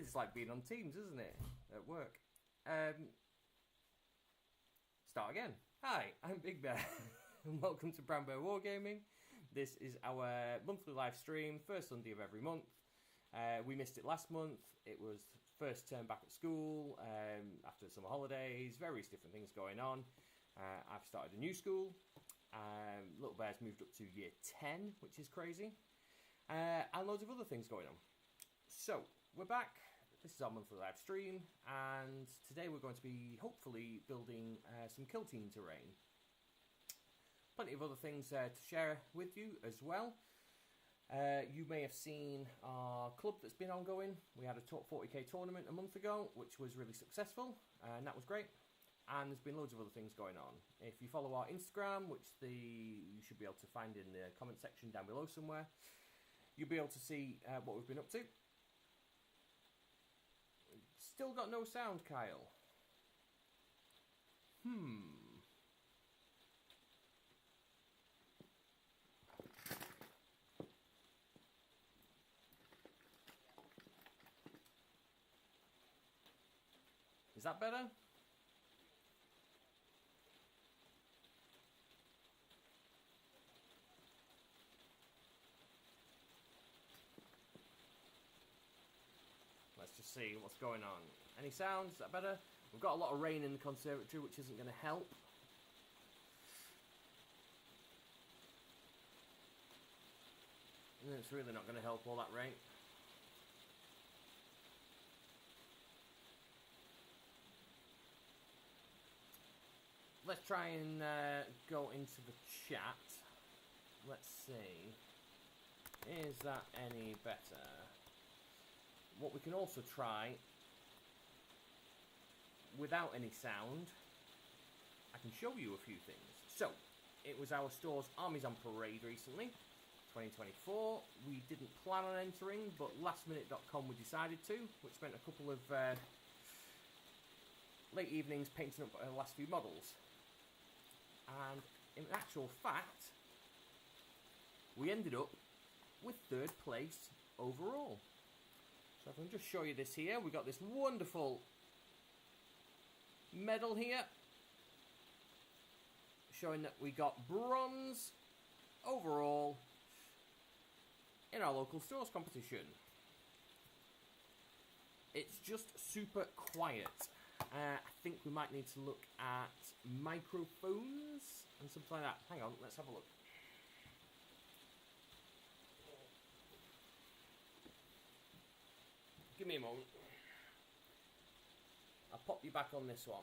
It's like being on Teams, isn't it? At work. Start again. Hi, I'm Big Bear. And welcome to Brown Bear Wargaming. This is our monthly live stream, first Sunday of every month. We missed it last month. It was first term back at school, after summer holidays, various different things going on. I've started a new school. Little Bear's moved up to year 10, which is crazy. And loads of other things going on. So, we're back. This is our monthly live stream, and today we're going to be hopefully building some KillTeam terrain. Plenty of other things to share with you as well. You may have seen our club that's been ongoing. We had a top 40k tournament a month ago, which was really successful, and that was great. And there's been loads of other things going on. If you follow our Instagram, which you should be able to find in the comment section down below somewhere, you'll be able to see what we've been up to. Still got no sound, Kyle. Is that better? Let's just see what's going on. Any sounds? Is that better? We've got a lot of rain in the conservatory, which isn't going to help. And it's really not going to help, all that rain. Let's try and go into the chat. Let's see. Is that any better? What we can also try, without any sound, I can show you a few things. So, it was our store's Armies on Parade recently, 2024. We didn't plan on entering, but lastminute.com we decided to, which spent a couple of late evenings painting up the last few models. And in actual fact, we ended up with 3rd place overall. So if I can just show you this here, we've got this wonderful medal here, showing that we got bronze overall in our local stores competition. It's just super quiet. I think we might need to look at microphones and something like that. Hang on, let's have a look. Give me a moment. I'll pop you back on this one.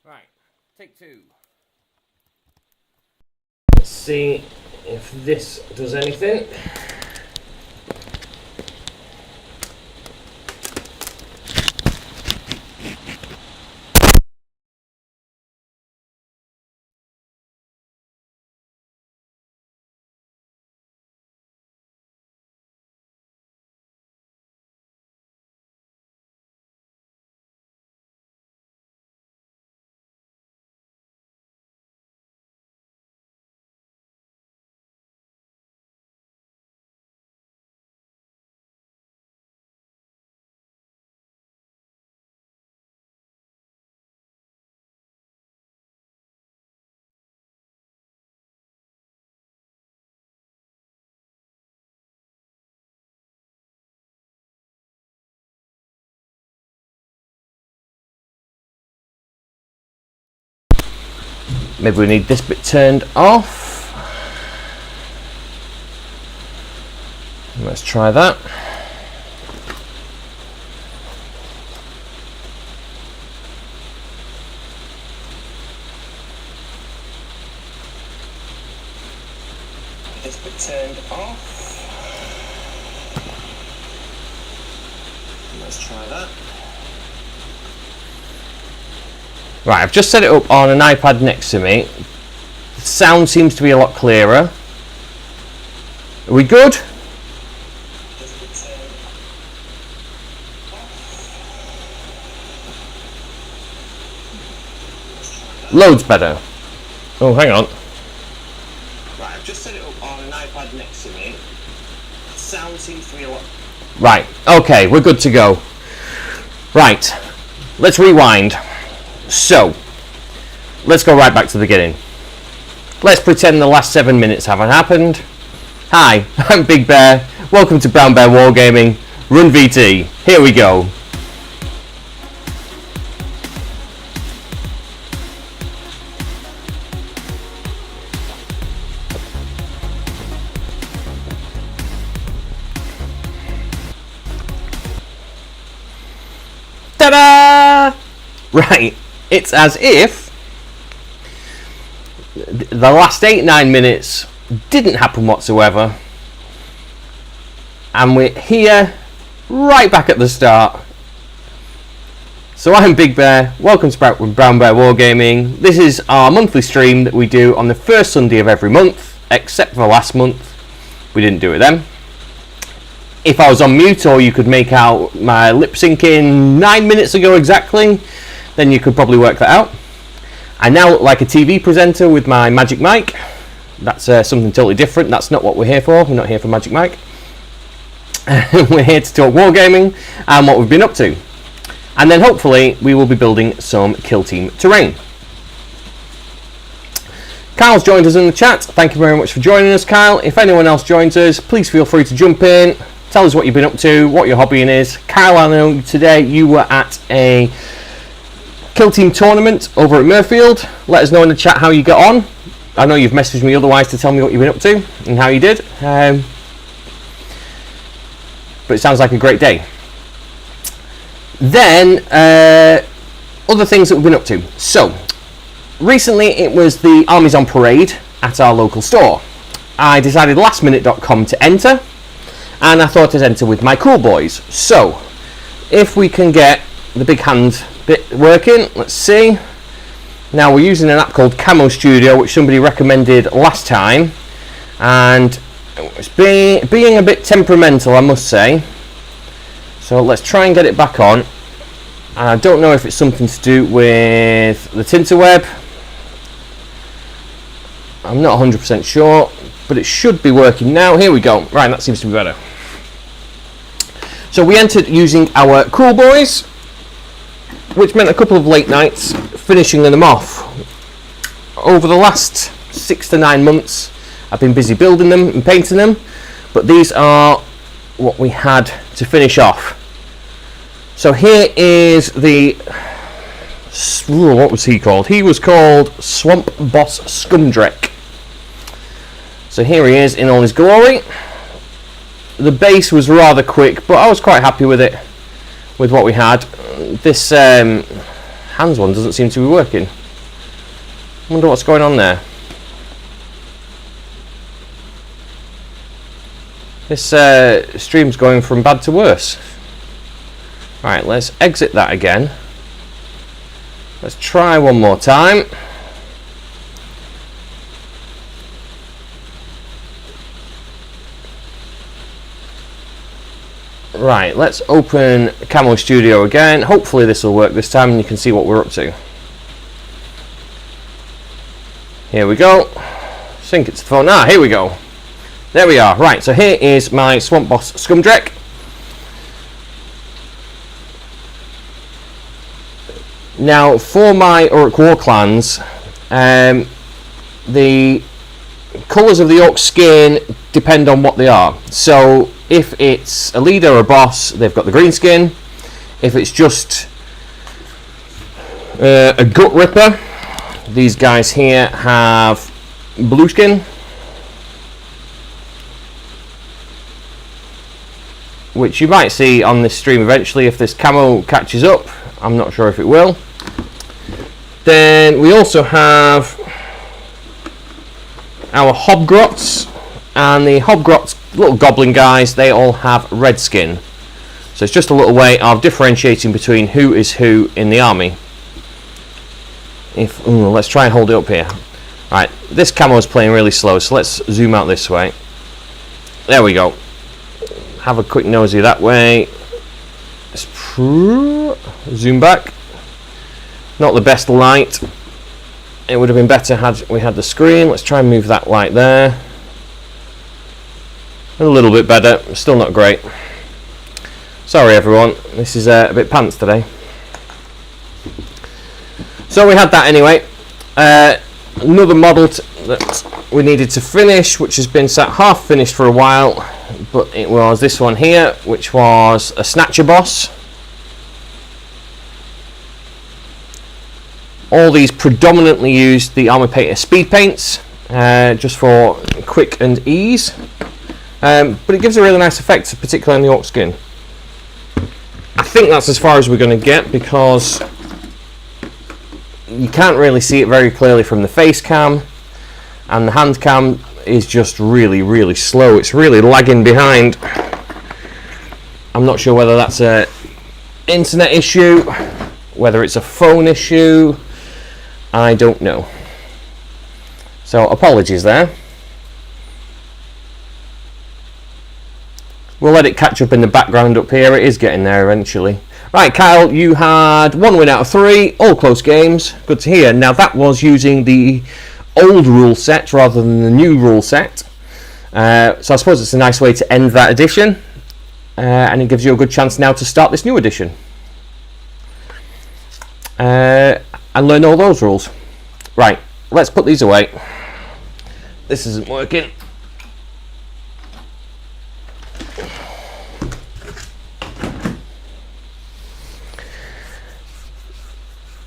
Right, take 2. Let's see if this does anything. Maybe we need this bit turned off. Let's try that. This bit turned off. Let's try that. Right, I've just set it up on an iPad next to me. The sound seems to be a lot clearer. Are we good? Loads better. Oh, hang on. Right, I've just set it up on an iPad next to me. The sound seems to be a lot... Right, okay, we're good to go. Right, let's rewind. So, let's go right back to the beginning. Let's pretend the last 7 minutes haven't happened. Hi, I'm Big Bear. Welcome to Brown Bear Wargaming. Run VT. Here we go. Ta-da! Right, it's as if the last 8-9 minutes didn't happen whatsoever, and we're here right back at the start. So I'm Big Bear, welcome to Brown Bear Wargaming. This is our monthly stream that we do on the first Sunday of every month, except for last month, we didn't do it then. If I was on mute, or you could make out my lip syncing 9 minutes ago exactly, then you could probably work that out. I now look like a TV presenter with my magic mic. That's something totally different. That's not what we're here for. We're not here for Magic Mike. We're here to talk wargaming and what we've been up to. And then hopefully we will be building some Kill Team terrain. Kyle's joined us in the chat. Thank you very much for joining us, Kyle. If anyone else joins us, please feel free to jump in. Tell us what you've been up to, what your hobbying is. Kyle, I know today you were at a Kill Team tournament over at Murfield. Let us know in the chat how you got on. I know you've messaged me otherwise to tell me what you've been up to and how you did. But it sounds like a great day. Then, other things that we've been up to. So, recently it was the Armies on Parade at our local store. I decided lastminute.com to enter, and I thought I'd enter with my cool boys. So, if we can get the big hand bit working, let's see. Now we're using an app called Camo Studio, which somebody recommended last time, and it's being a bit temperamental, I must say. So let's try and get it back on. And I don't know if it's something to do with the Tinterweb. I'm not 100% sure, but it should be working now. Here we go. Right, that seems to be better. So we entered using our cool boys, which meant a couple of late nights finishing them off. Over the last 6 to 9 months, I've been busy building them and painting them, but these are what we had to finish off. So here is the, what was he called? He was called Swamp Boss Scumdrek. So here he is in all his glory. The base was rather quick, but I was quite happy with it, with what we had. This hands one doesn't seem to be working. I wonder what's going on there. This stream's going from bad to worse. Right, let's exit that again. Let's try one more time. Right, let's open Camo Studio again. Hopefully this will work this time and you can see what we're up to. Here we go. Sync it to the phone. Ah, here we go. There we are. Right, so here is my Swamp Boss Scumdrek. Now, for my Uruk War clans, the colours of the Orc skin depend on what they are. So, if it's a leader or a boss, they've got the green skin. If it's just a gut ripper, These guys here have blue skin, which you might see on this stream eventually if this camo catches up. I'm not sure if it will. Then we also have our Hobgrots, and the Hobgrots, little goblin guys, they all have red skin. So it's just a little way of differentiating between who is who in the army. Let's try and hold it up here. Right, this camo is playing really slow, so let's zoom out this way. There we go. Have a quick nosy that way. Let's zoom back. Not the best light. It would have been better had we had the screen. Let's try and move that light there. A little bit better, still not great. Sorry everyone, this is a bit pants today. So we had that anyway. Another model that we needed to finish, which has been sat half finished for a while, but it was this one here, which was a Snatcher boss. All these predominantly used the Army Painter speed paints, just for quick and ease. But it gives a really nice effect, particularly on the orc skin. I think that's as far as we're going to get, because you can't really see it very clearly from the face cam, and the hand cam is just really slow. It's really lagging behind. I'm not sure whether that's an internet issue, whether it's a phone issue. I don't know. So apologies there. We'll let it catch up in the background up here. It is getting there eventually. Right, Kyle, you had 1 win out of 3, all close games. Good to hear. Now that was using the old rule set rather than the new rule set. So I suppose it's a nice way to end that edition. And it gives you a good chance now to start this new edition. And learn all those rules. Right, let's put these away. This isn't working.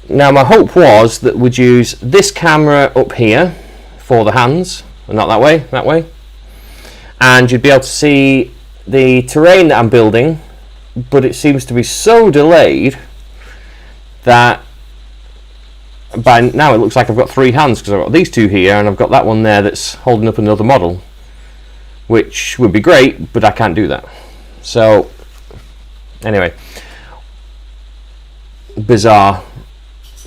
Now my hope was that we'd use this camera up here for the hands, and not that way, and you'd be able to see the terrain that I'm building, but it seems to be so delayed that by now it looks like I've got 3 hands, because I've got these 2 here and I've got that one there that's holding up another model, which would be great, but I can't do that. So anyway, bizarre.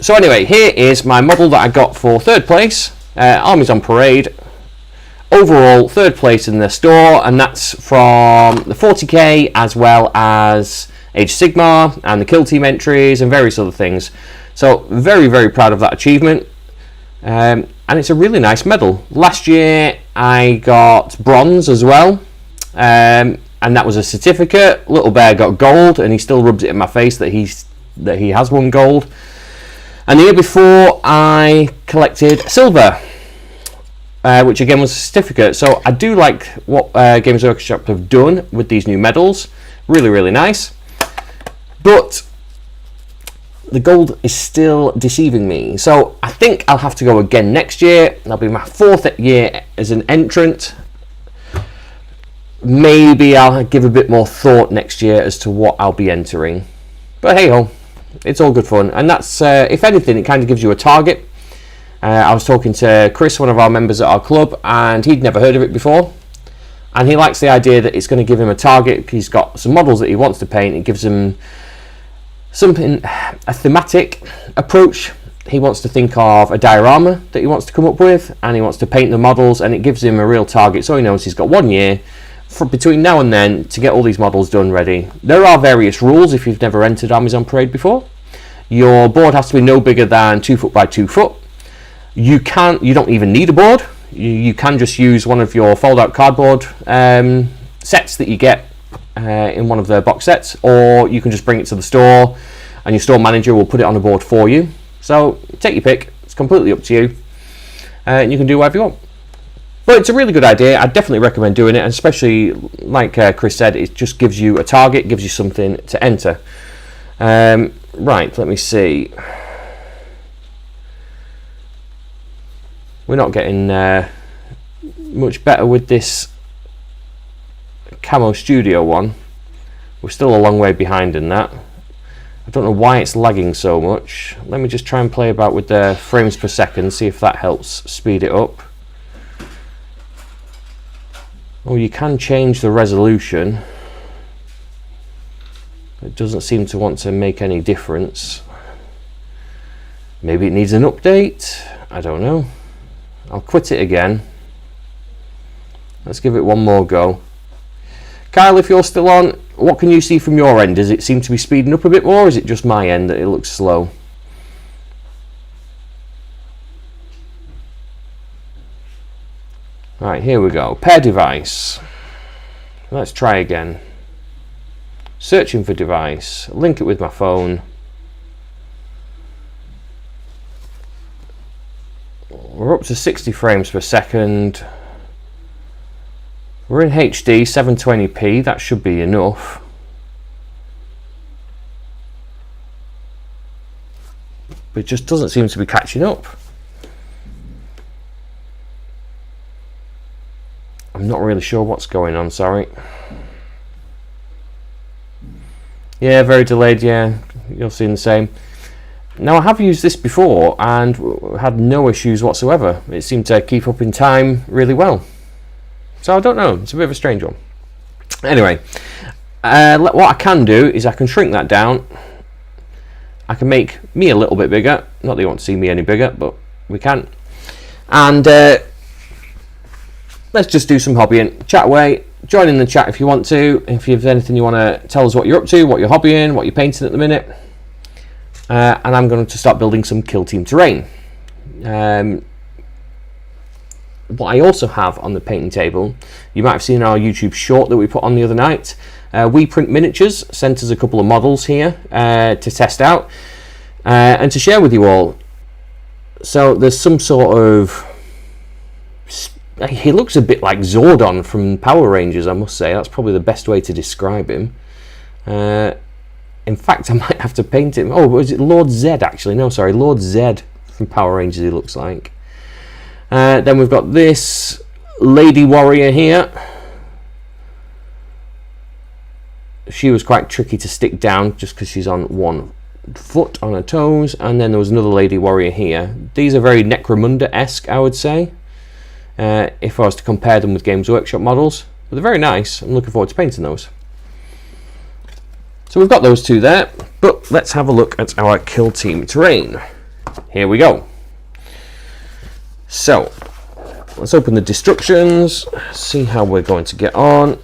So anyway, here is my model that I got for 3rd place, Armies on Parade. Overall 3rd place in the store, and that's from the 40k as well as Age of Sigmar and the KillTeam entries and various other things. So very proud of that achievement, and it's a really nice medal. Last year I got bronze as well, and that was a certificate. Little Bear got gold, and he still rubs it in my face that he has won gold. And the year before I collected silver, which again was a certificate. So I do like what Games Workshop have done with these new medals. Really nice. But the gold is still deceiving me. So I think I'll have to go again next year. That'll be my 4th year as an entrant. Maybe I'll give a bit more thought next year as to what I'll be entering. But hey ho, it's all good fun. And that's, if anything, it kind of gives you a target. I was talking to Chris, one of our members at our club, and he'd never heard of it before. And he likes the idea that it's going to give him a target. He's got some models that he wants to paint. It gives him something, a thematic approach. He wants to think of a diorama that he wants to come up with, and he wants to paint the models, and it gives him a real target. So he knows he's got 1 year between now and then to get all these models done ready. There are various rules if you've never entered Armies on Parade before. Your board has to be no bigger than 2 foot by 2 foot. You don't even need a board. You can just use one of your fold-out cardboard sets that you get in one of the box sets, or you can just bring it to the store and your store manager will put it on a board for you. So take your pick, it's completely up to you, and you can do whatever you want. But it's a really good idea. I definitely recommend doing it, and especially like Chris said, it just gives you a target, gives you something to enter. Right, let me see. we're not getting much better with this Camo Studio one. We're still a long way behind in that. I don't know why it's lagging so much. Let me just try and play about with the frames per second, see if that helps speed it up. Oh, you can change the resolution. It doesn't seem to want to make any difference. Maybe it needs an update. I don't know. I'll quit it again. Let's give it one more go. Kyle, if you're still on, what can you see from your end? Does it seem to be speeding up a bit more, or is it just my end that it looks slow? Right, here we go. Pair device. Let's try again. Searching for device. Link it with my phone. We're up to 60 frames per second. We're in HD 720p. That should be enough. But it just doesn't seem to be catching up. I'm not really sure what's going on, sorry. Yeah, very delayed, yeah. You're seeing the same. Now, I have used this before and had no issues whatsoever. It seemed to keep up in time really well. So I don't know, it's a bit of a strange one. Anyway, what I can do is I can shrink that down. I can make me a little bit bigger. Not that you want to see me any bigger, but we can. And let's just do some hobbying. Chat away. Join in the chat if you want to. If you've anything you want to tell us what you're up to, what you're hobbying, what you're painting at the minute. And I'm going to start building some Kill Team terrain. What I also have on the painting table, you might have seen our YouTube short that we put on the other night. We Print Miniatures sent us a couple of models here to test out and to share with you all. So there's some sort of... He looks a bit like Zordon from Power Rangers, I must say. That's probably the best way to describe him. In fact, I might have to paint him. Oh, was it Lord Zed, actually? No, sorry, Lord Zed from Power Rangers, he looks like. Then we've got this Lady Warrior here. She was quite tricky to stick down just because she's on one foot on her toes. And then there was another Lady Warrior here. These are very Necromunda-esque, I would say. If I was to compare them with Games Workshop models. But they're very nice. I'm looking forward to painting those. So we've got those two there. But let's have a look at our Kill Team terrain. Here we go. So, let's open the destructions. See how we're going to get on.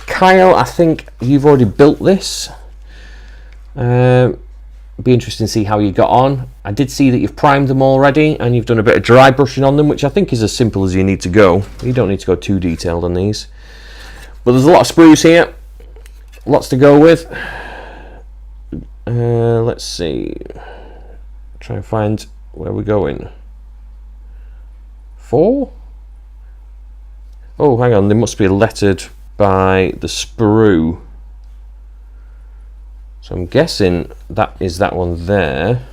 Kyle, I think you've already built this. Be interesting to see how you got on. I did see that you've primed them already and you've done a bit of dry brushing on them, which I think is as simple as you need to go. You don't need to go too detailed on these. But there's a lot of sprues here. Lots to go with. Let's see. Try and find where we're going. 4? Oh, hang on. They must be lettered by the sprue. So I'm guessing that is that one there.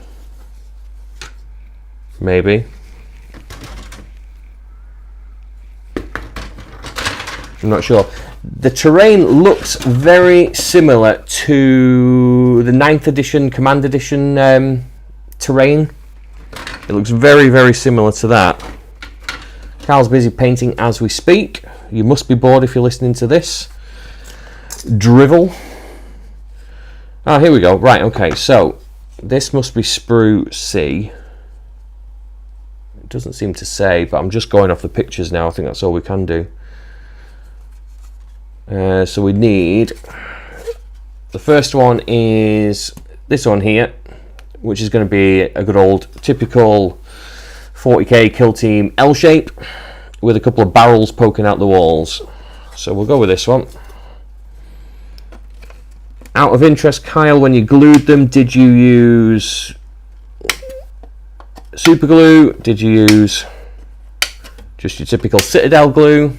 Maybe. I'm not sure. The terrain looks very similar to the 9th edition, Command Edition terrain. It looks very, very similar to that. Carl's busy painting as we speak. You must be bored if you're listening to this. Drivel. Ah, here we go. Right, okay, so this must be sprue C. It doesn't seem to say, but I'm just going off the pictures now. I think that's all we can do. So we need... The first one is this one here, which is going to be a good old typical 40k Kill Team L shape with a couple of barrels poking out the walls. So we'll go with this one. Out of interest, Kyle, when you glued them, did you use super glue? Did you use just your typical Citadel glue?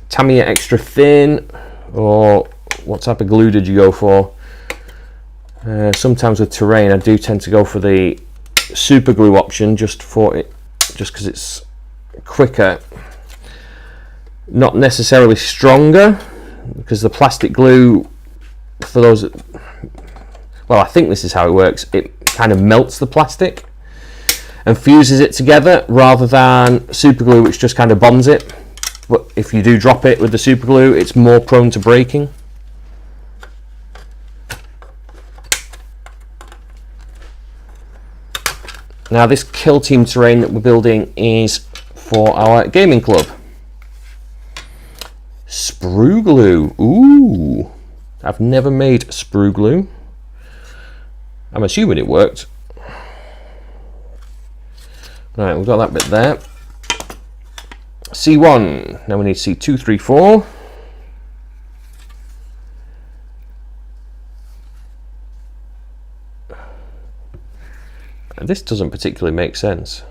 Tamiya extra thin? Or what type of glue did you go for? Sometimes with terrain, I do tend to go for the super glue option just because it's quicker, not necessarily stronger, because the plastic glue, for those that, well, I think this is how it works, it kind of melts the plastic and fuses it together, rather than super glue, which just kind of bonds it. But if you do drop it with the super glue, it's more prone to breaking. Now this KillTeam terrain that we're building is for our gaming club. Sprue glue. Ooh, I've never made sprue glue. I'm assuming it worked. Right, we've got that bit there. C1. Now we need C2, 3, 4. This doesn't particularly make sense.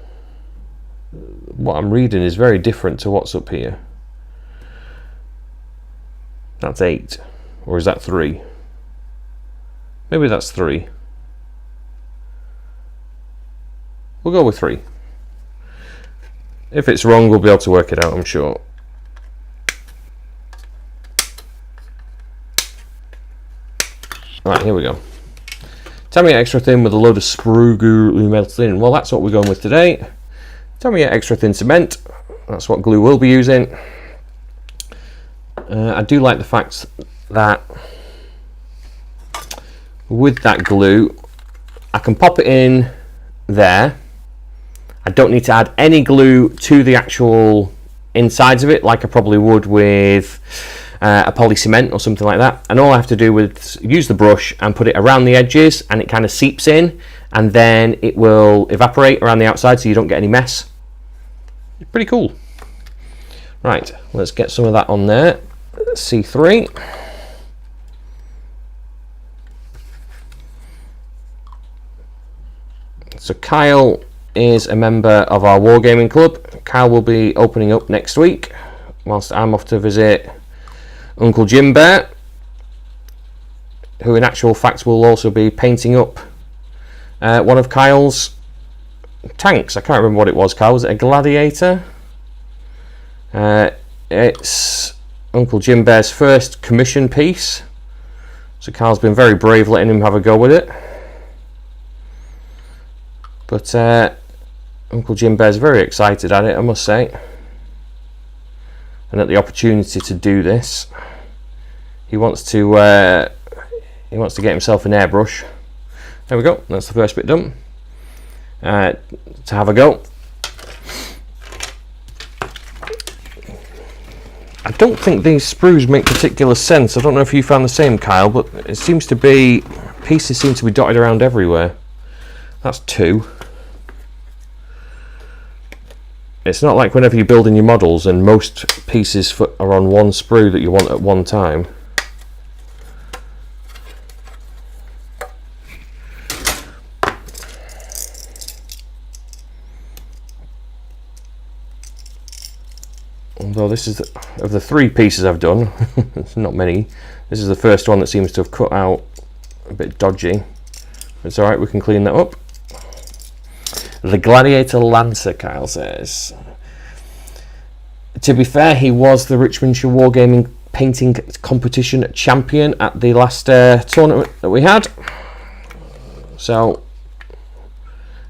What I'm reading is very different to what's up here. That's 8. Or is that 3? Maybe that's 3. We'll go with 3. If it's wrong, we'll be able to work it out, I'm sure. Right, here we go. 10 mm extra thin with a load of sprue glue melted in. Well, that's what we're going with today. 10 mm extra thin cement. That's what glue we'll be using. I do like the fact that with that glue, I can pop it in there. I don't need to add any glue to the actual insides of it, like I probably would with a poly cement or something like that. And all I have to do is use the brush and put it around the edges, and it kind of seeps in, and then it will evaporate around the outside so you don't get any mess. It's pretty cool. Right, let's get some of that on there. C3. So Kyle is a member of our Wargaming club. Kyle will be opening up next week, whilst I'm off to visit Uncle Jim Bear, who in actual fact will also be painting up one of Kyle's tanks. I can't remember what it was, Kyle. Was it a Gladiator? It's Uncle Jim Bear's first commission piece, so Kyle's been very brave letting him have a go with it. But Uncle Jim Bear's very excited at it, I must say, and at the opportunity to do this. He wants to get himself an airbrush. There we go. That's the first bit done. To have a go. I don't think these sprues make particular sense. I don't know if you found the same, Kyle, but it seems to be, pieces seem to be dotted around everywhere. That's 2. It's not like whenever you're building your models and most pieces are on one sprue that you want at one time. Although this is of the 3 pieces I've done, it's not many. This is the first one that seems to have cut out a bit dodgy. It's alright, we can clean that up. The Gladiator Lancer, Kyle says. To be fair, he was the Richmondshire Wargaming painting competition champion at the last tournament that we had. So,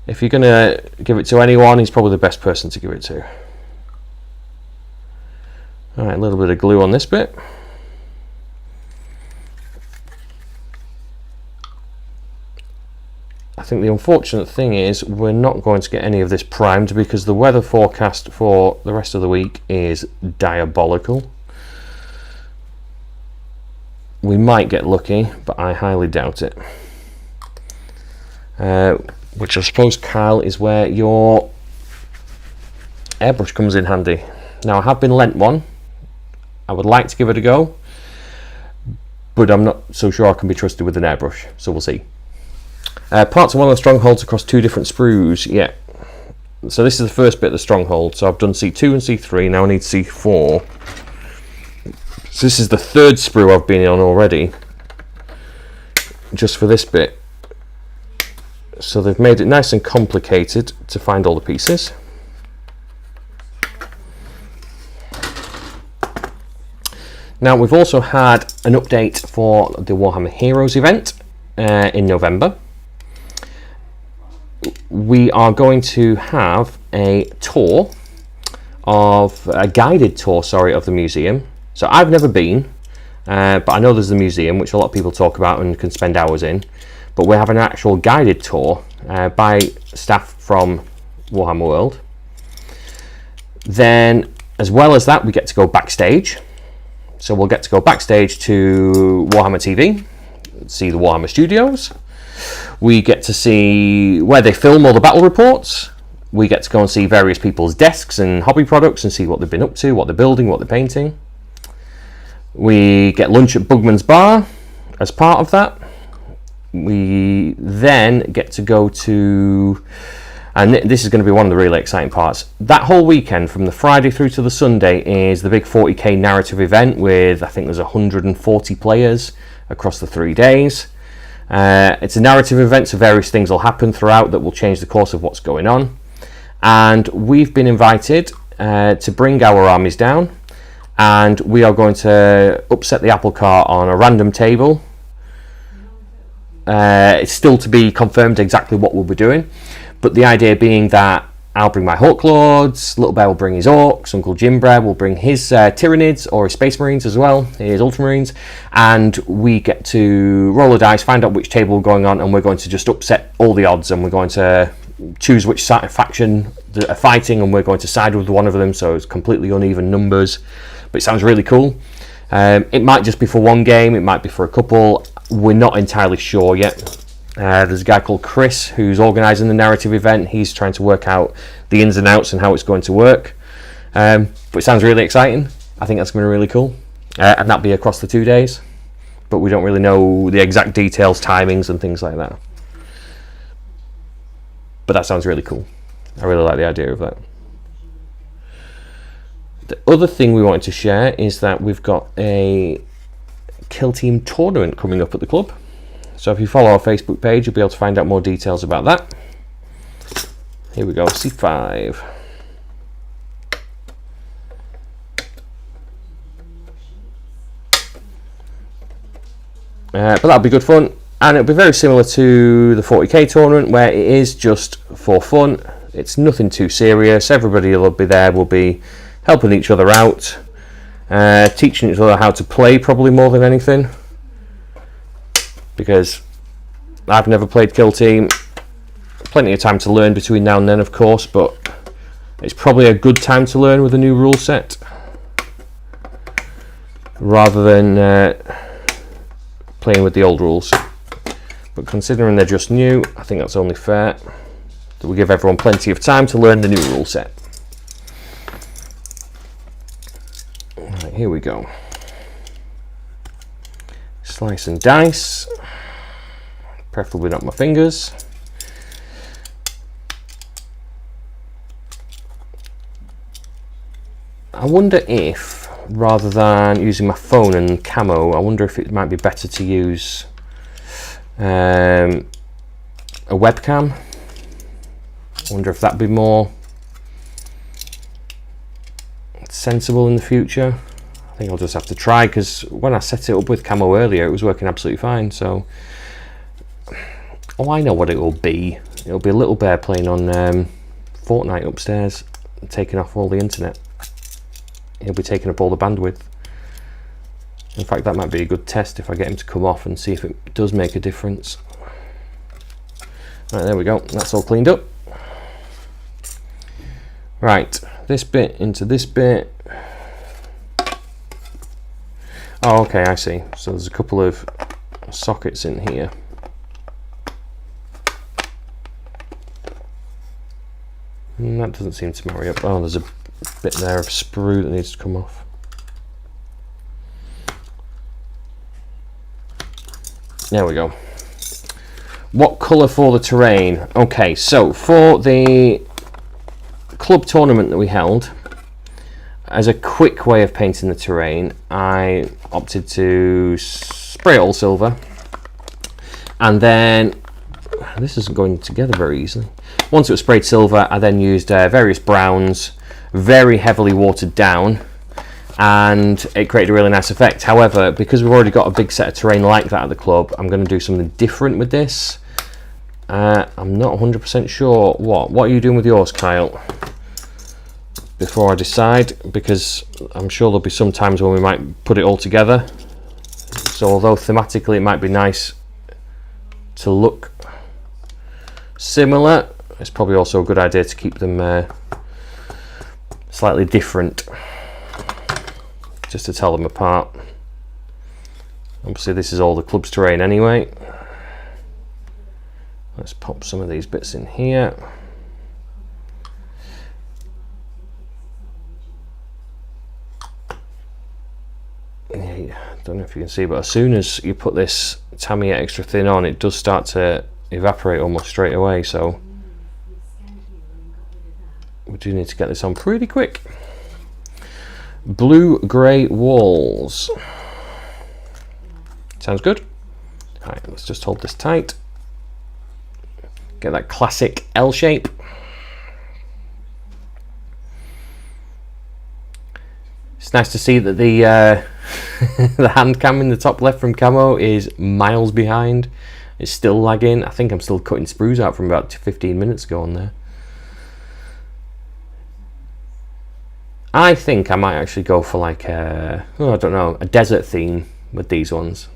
if you're going to give it to anyone, he's probably the best person to give it to. Alright, a little bit of glue on this bit. I think the unfortunate thing is we're not going to get any of this primed because the weather forecast for the rest of the week is diabolical. We might get lucky, but I highly doubt it. Which I suppose, Kyle, is where your airbrush comes in handy. Now, I have been lent one. I would like to give it a go, but I'm not so sure I can be trusted with an airbrush, so we'll see. Parts of one of the strongholds across 2 different sprues. Yeah, so this is the first bit of the stronghold. So I've done C2 and C3. Now I need C4. So this is the 3rd sprue I've been on already, just for this bit. So they've made it nice and complicated to find all the pieces. Now we've also had an update for the Warhammer Heroes event in November. We are going to have a guided tour, of the museum. So I've never been, but I know there's the museum, which a lot of people talk about and can spend hours in. But we have an actual guided tour by staff from Warhammer World. Then, as well as that, we get to go backstage. So we'll get to go backstage to Warhammer TV, see the Warhammer Studios. We get to see where they film all the battle reports. We get to go and see various people's desks and hobby products and see what they've been up to, what they're building, what they're painting. We get lunch at Bugman's Bar as part of that. We then get to go to, and this is going to be one of the really exciting parts, that whole weekend from the Friday through to the Sunday is the big 40k narrative event with, I think there's 140 players across the 3 days. It's a narrative event, so various things will happen throughout that will change the course of what's going on. And we've been invited to bring our armies down, and we are going to upset the apple cart on a random table. It's still to be confirmed exactly what we'll be doing, but the idea being that I'll bring my Hawk Lords, Little Bear will bring his Orcs, Uncle Jimbra will bring his Tyranids or his Space Marines as well, his Ultramarines, and we get to roll a dice, find out which table we're going on, and we're going to just upset all the odds, and we're going to choose which faction are fighting, and we're going to side with one of them, so it's completely uneven numbers, but it sounds really cool. It might just be for one game, it might be for a couple, we're not entirely sure yet. There's a guy called Chris who's organising the narrative event. He's trying to work out the ins and outs and how it's going to work. But it sounds really exciting. I think that's going to be really cool. And that'll be across the 2 days. But we don't really know the exact details, timings and things like that. But that sounds really cool. I really like the idea of that. The other thing we wanted to share is that we've got a KillTeam tournament coming up at the club. So if you follow our Facebook page, you'll be able to find out more details about that. Here we go, C5. But that'll be good fun, and it'll be very similar to the 40k tournament, where it is just for fun. It's nothing too serious. Everybody will be there, will be helping each other out, teaching each other how to play, probably more than anything. Because I've never played KillTeam. Plenty of time to learn between now and then, of course, but it's probably a good time to learn with a new rule set rather than playing with the old rules. But considering they're just new, I think that's only fair that we give everyone plenty of time to learn the new rule set. Right, here we go. Slice and dice, preferably not my fingers. I wonder if, rather than using my phone and camo, I wonder if it might be better to use a webcam. I wonder if that'd be more sensible in the future. I think I'll just have to try, because when I set it up with camo earlier, it was working absolutely fine. So, I know what it will be. It'll be a Little Bear playing on Fortnite upstairs, taking off all the internet. He'll be taking up all the bandwidth. In fact, that might be a good test if I get him to come off and see if it does make a difference. Right, there we go. That's all cleaned up. Right, this bit into this bit. Oh, okay, I see. So there's a couple of sockets in here. That doesn't seem to marry up. Oh, there's a bit there of sprue that needs to come off. There we go. What colour for the terrain? Okay, so for the club tournament that we held, as a quick way of painting the terrain, I opted to spray it all silver, and then This isn't going together very easily. Once it was sprayed silver, I then used various browns, very heavily watered down, and it created a really nice effect. However, because we've already got a big set of terrain like that at the club, I'm going to do something different with this. I'm not 100% sure what are you doing with yours, Kyle, before I decide, because I'm sure there'll be some times when we might put it all together. So although thematically it might be nice to look similar, it's probably also a good idea to keep them slightly different, just to tell them apart. Obviously this is all the club's terrain anyway. Let's pop some of these bits in here. Yeah, I don't know if you can see, but as soon as you put this Tamiya extra thin on, it does start to evaporate almost straight away, so we do need to get this on pretty quick. Blue-grey walls. Sounds good. Alright, let's just hold this tight. Get that classic L shape. It's nice to see that the the hand cam in the top left from Camo is miles behind. It's still lagging. I think I'm still cutting sprues out from about 15 minutes ago on there. I think I might actually go for like a, I don't know, a desert theme with these ones.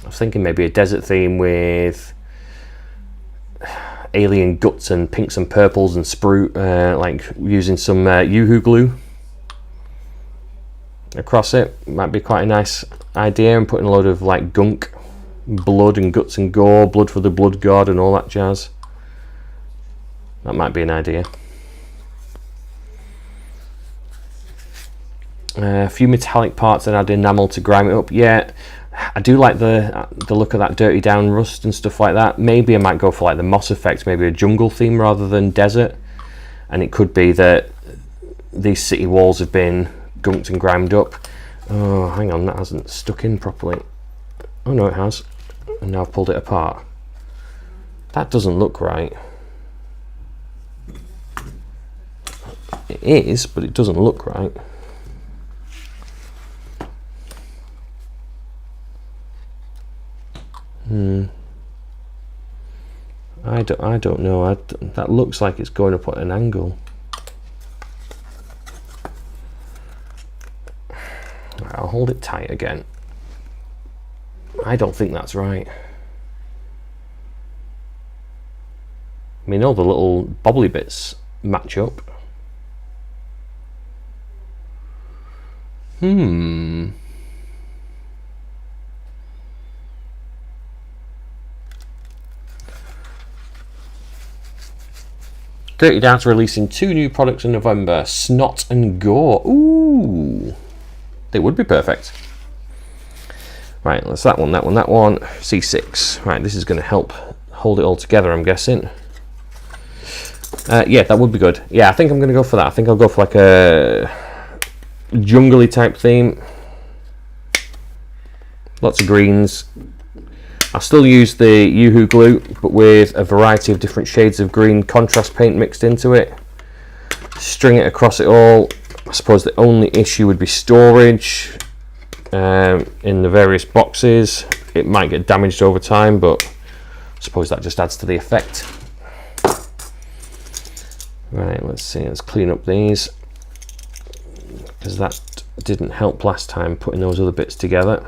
I was thinking maybe a desert theme with alien guts and pinks and purples and sprue, like using some Yoo-hoo glue across it. Might be quite a nice idea, and putting a load of like gunk, blood and guts and gore, blood for the blood god and all that jazz. That might be an idea. A few metallic parts and add enamel to grime it up. Yeah, I do like the look of that dirty down rust and stuff like that. Maybe I might go for like the moss effect, maybe a jungle theme rather than desert. And it could be that these city walls have been gunked and grimed up. Oh, hang on, that hasn't stuck in properly. Oh no, it has. And now I've pulled it apart. That doesn't look right. It is, but it doesn't look right. I don't know. That looks like it's going up at an angle. Right, I'll hold it tight again. I don't think that's right. I mean, all the little bobbly bits match up. Dirty Down's releasing 2 new products in November, Snot and Gore. Ooh, they would be perfect. Right, that's that one, C6. Right, this is going to help hold it all together, I'm guessing. Yeah, that would be good. Yeah, I think I'm going to go for that. I think I'll go for like a jungly type theme. Lots of greens. I'll still use the Yoo-hoo glue, but with a variety of different shades of green contrast paint mixed into it. String it across it all. I suppose the only issue would be storage in the various boxes. It might get damaged over time, but I suppose that just adds to the effect. Right, let's see, let's clean up these, because that didn't help last time putting those other bits together.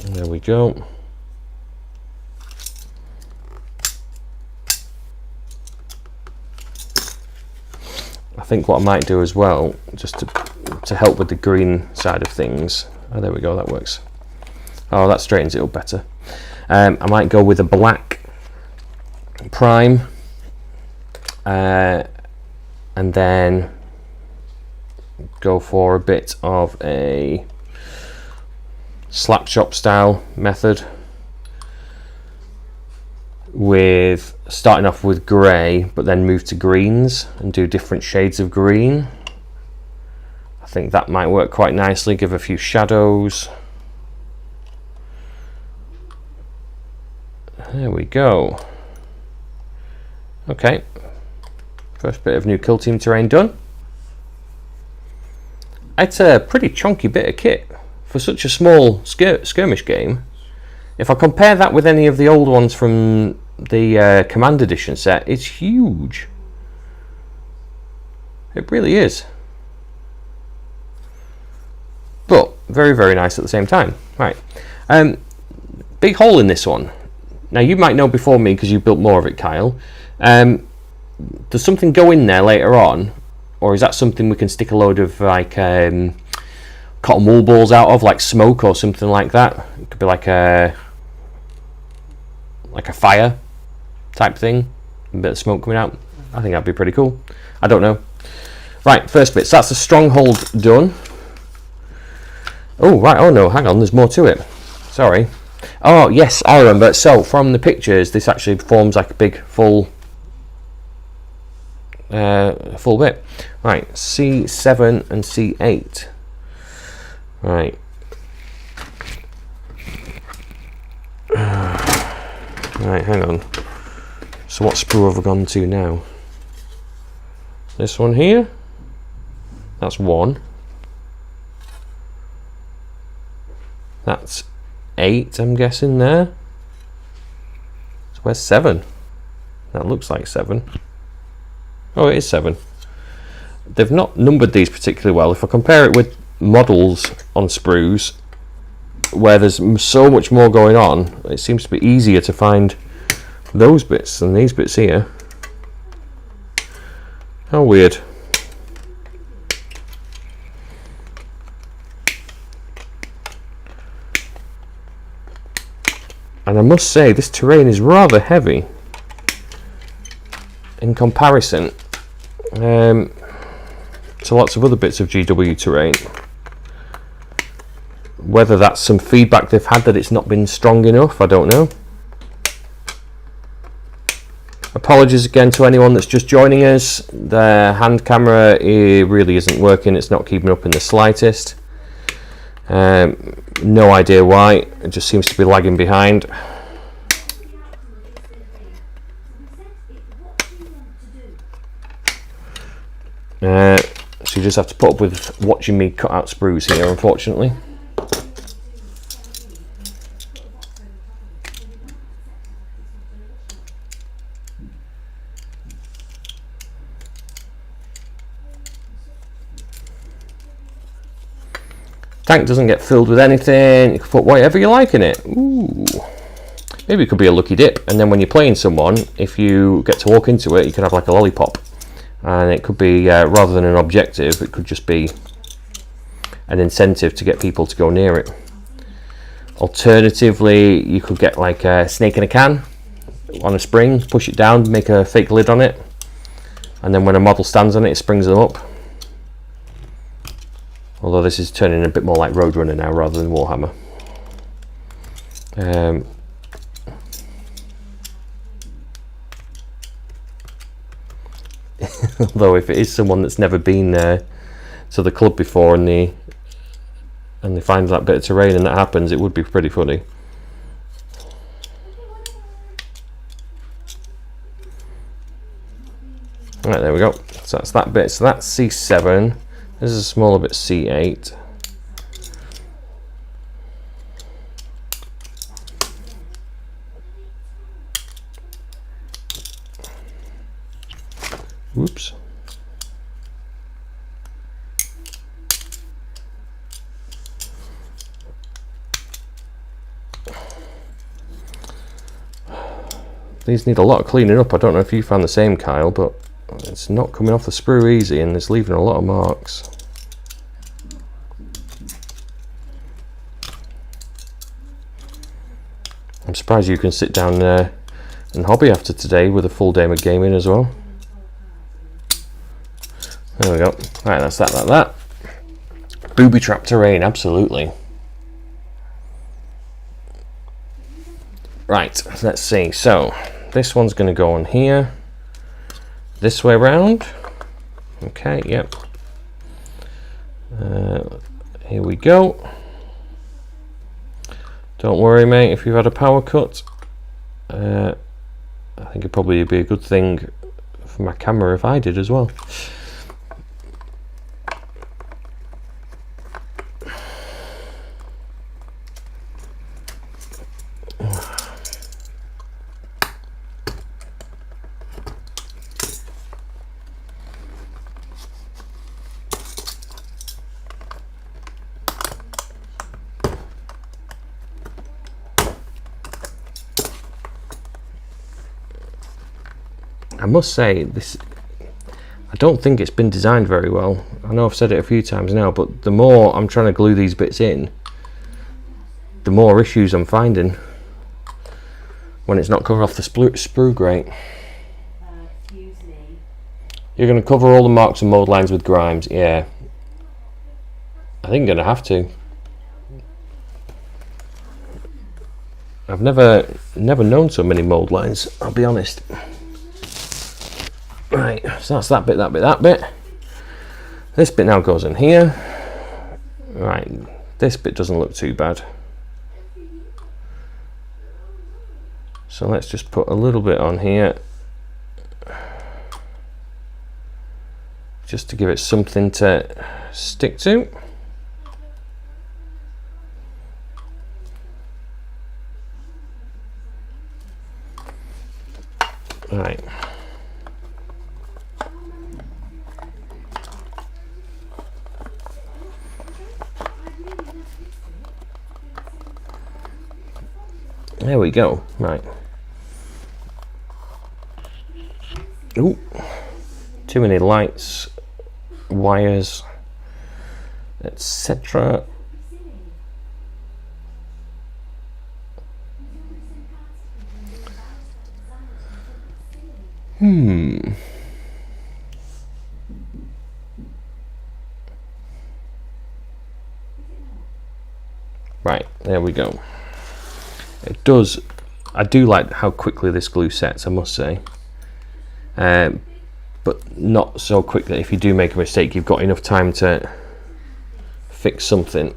There we go. I think what I might do as well, just to help with the green side of things. Oh, there we go, that works. Oh, that straightens it up better. I might go with a black prime, and then go for a bit of a slap shop style method. with starting off with grey, but then move to greens and do different shades of green. I think that might work quite nicely, give a few shadows. There we go. Okay, first bit of new Kill Team terrain done. It's a pretty chunky bit of kit for such a small skirmish game. If I compare that with any of the old ones from the Command Edition set, it's huge. It really is. But very, very nice at the same time. Right, big hole in this one. Now you might know before me because you built more of it, Kyle. Does something go in there later on, or is that something we can stick a load of like cotton wool balls out of, like smoke or something like that? It could be like a fire type thing, a bit of smoke coming out. I think that'd be pretty cool. I don't know. Right, first bit. So that's the stronghold done. Oh right. Oh no, hang on. There's more to it. Sorry. Oh yes, I remember. So from the pictures, this actually forms like a big full bit. Right, C7 and C8. Right. Right, hang on. So what sprue have I gone to now? This one here. That's 1. That's 8, I'm guessing there. So where's 7? That looks like 7. Oh, it is 7. They've not numbered these particularly well. If I compare it with models on sprues, where there's so much more going on, it seems to be easier to find those bits than these bits here. How weird. And I must say, this terrain is rather heavy in comparison to lots of other bits of GW terrain. Whether that's some feedback they've had that it's not been strong enough, I don't know. Apologies again to anyone that's just joining us. The hand camera, it really isn't working, it's not keeping up in the slightest. No idea why, it just seems to be lagging behind. So you just have to put up with watching me cut out sprues here, unfortunately. Tank doesn't get filled with anything. You can put whatever you like in it. Ooh. Maybe it could be a lucky dip, and then when you're playing someone, if you get to walk into it, you can have like a lollipop. And it could be, rather than an objective, it could just be an incentive to get people to go near it. Alternatively, you could get like a snake in a can on a spring, push it down, make a fake lid on it, and then when a model stands on it, it springs them up. Although this is turning a bit more like Roadrunner now rather than Warhammer. Although if it is someone that's never been to the club before and they find that bit of terrain and that happens, it would be pretty funny. Right, there we go. So that's that bit. So that's C7. This is a smaller bit, C8. Whoops. These need a lot of cleaning up. I don't know if you found the same, Kyle, but it's not coming off the sprue easy and it's leaving a lot of marks. I'm surprised you can sit down and hobby after today with a full day of gaming as well. There we go. Right, that's that, like that. Booby trap terrain, absolutely. Right, let's see. So this one's going to go on here, this way round. Okay, yep. Here we go. Don't worry, mate, if you've had a power cut. I think it'd probably be a good thing for my camera if I did as well. I must say, I don't think it's been designed very well. I know I've said it a few times now, but the more I'm trying to glue these bits in, the more issues I'm finding when it's not covered off the sprue grate. You're going to cover all the marks and mold lines with Grimes? Yeah. I think I'm going to have to. I've never known so many mold lines, I'll be honest. Right, so that's that bit, that bit, that bit. This bit now goes in here. Right, this bit doesn't look too bad. So let's just put a little bit on here, just to give it something to stick to. Right. There we go. Right. Ooh. Too many lights, wires, etc. Right, there we go. It does. I do like how quickly this glue sets, I must say. But not so quick that if you do make a mistake, you've got enough time to fix something.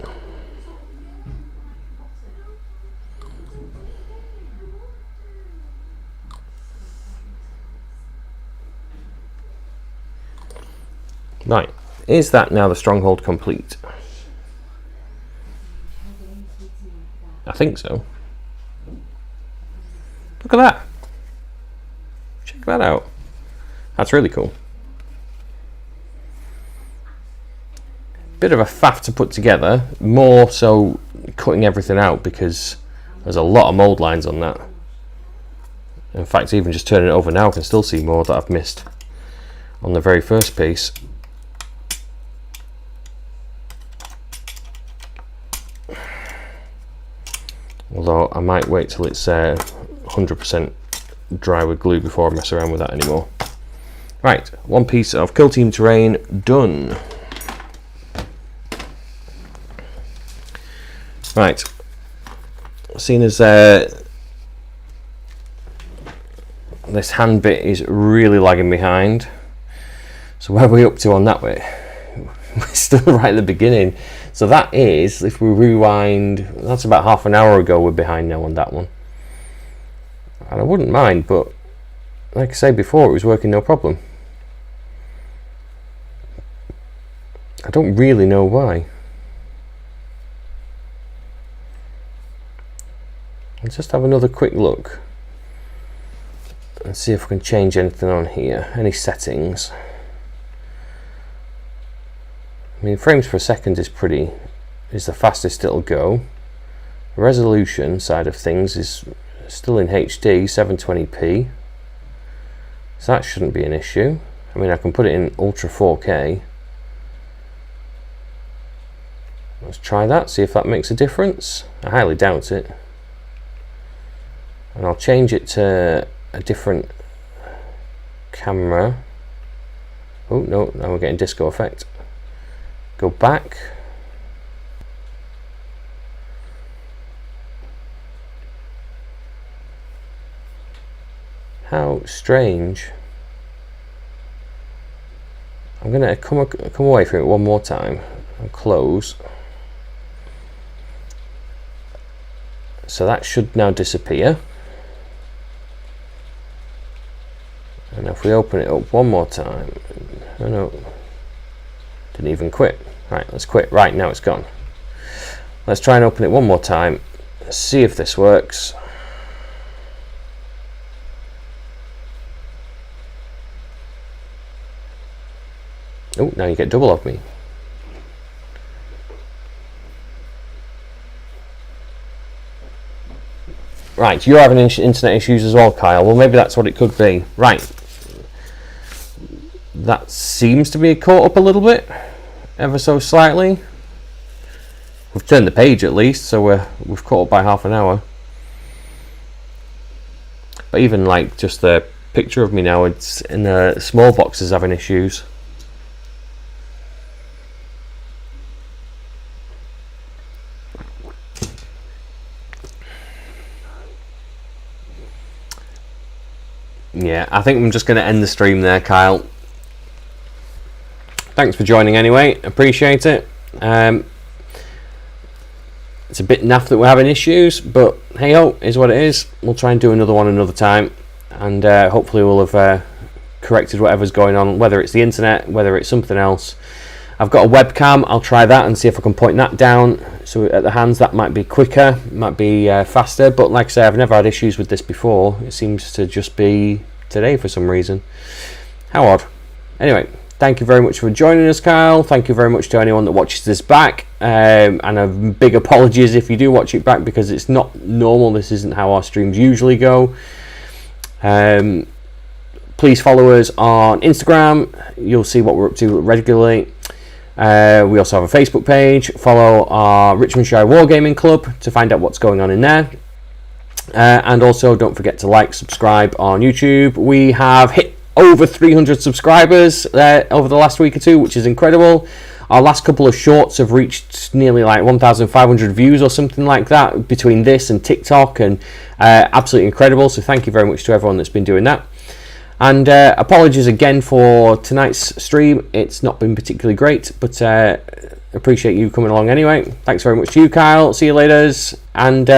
Right, is that now the stronghold complete? I think so. Look at that. Check that out. That's really cool. Bit of a faff to put together, more so cutting everything out because there's a lot of mold lines on that. In fact, even just turning it over now, I can still see more that I've missed on the very first piece. Although I might wait till it's 100% dry with glue before I mess around with that anymore. Right, one piece of KillTeam terrain done. Right, seeing as this hand bit is really lagging behind, so where are we up to on that bit? We're still right at the beginning. So that is, if we rewind, that's about half an hour ago we're behind now on that one. And I wouldn't mind, but like I said before, it was working no problem. I don't really know why. Let's just have another quick look and see if we can change anything on here, any settings. I mean, frames per second is the fastest it'll go. The resolution side of things is still in HD, 720p. So that shouldn't be an issue. I mean, I can put it in Ultra 4K. Let's try that, see if that makes a difference. I highly doubt it. And I'll change it to a different camera. Oh no, now we're getting disco effect. Go back. How strange. I'm going to come away from it one more time and close. So that should now disappear. And if we open it up one more time, oh no, didn't even quit. Right, let's quit. Right, now it's gone. Let's try and open it one more time, see if this works. Oh, now you get double of me. Right, you're having internet issues as well, Kyle. Well, maybe that's what it could be. Right. That seems to be caught up a little bit, ever so slightly. We've turned the page at least, so we've caught up by half an hour. But even like just the picture of me now, it's in the small boxes having issues. Yeah, I think I'm just going to end the stream there, Kyle. Thanks for joining anyway, appreciate it. It's a bit naff that we're having issues, but hey ho, is what it is. We'll try and do another one another time, and hopefully we'll have corrected whatever's going on, whether it's the internet, whether it's something else. I've got a webcam, I'll try that and see if I can point that down, so at the hands that might be quicker, might be faster, but like I say, I've never had issues with this before. It seems to just be today for some reason. How odd. Anyway, thank you very much for joining us, Kyle. Thank you very much to anyone that watches this back, and a big apologies if you do watch it back, because it's not normal. This isn't how our streams usually go. Please follow us on Instagram. You'll see what we're up to regularly. We also have a Facebook page. Follow our Richmondshire Wargaming Club to find out what's going on in there. And also don't forget to like, subscribe on YouTube. We have hit over 300 subscribers over the last week or two, which is incredible. Our last couple of shorts have reached nearly like 1,500 views or something like that between this and TikTok, and absolutely incredible. So thank you very much to everyone that's been doing that. And apologies again for tonight's stream. It's not been particularly great, but appreciate you coming along anyway. Thanks very much to you, Kyle. See you later, and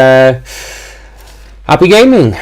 happy gaming.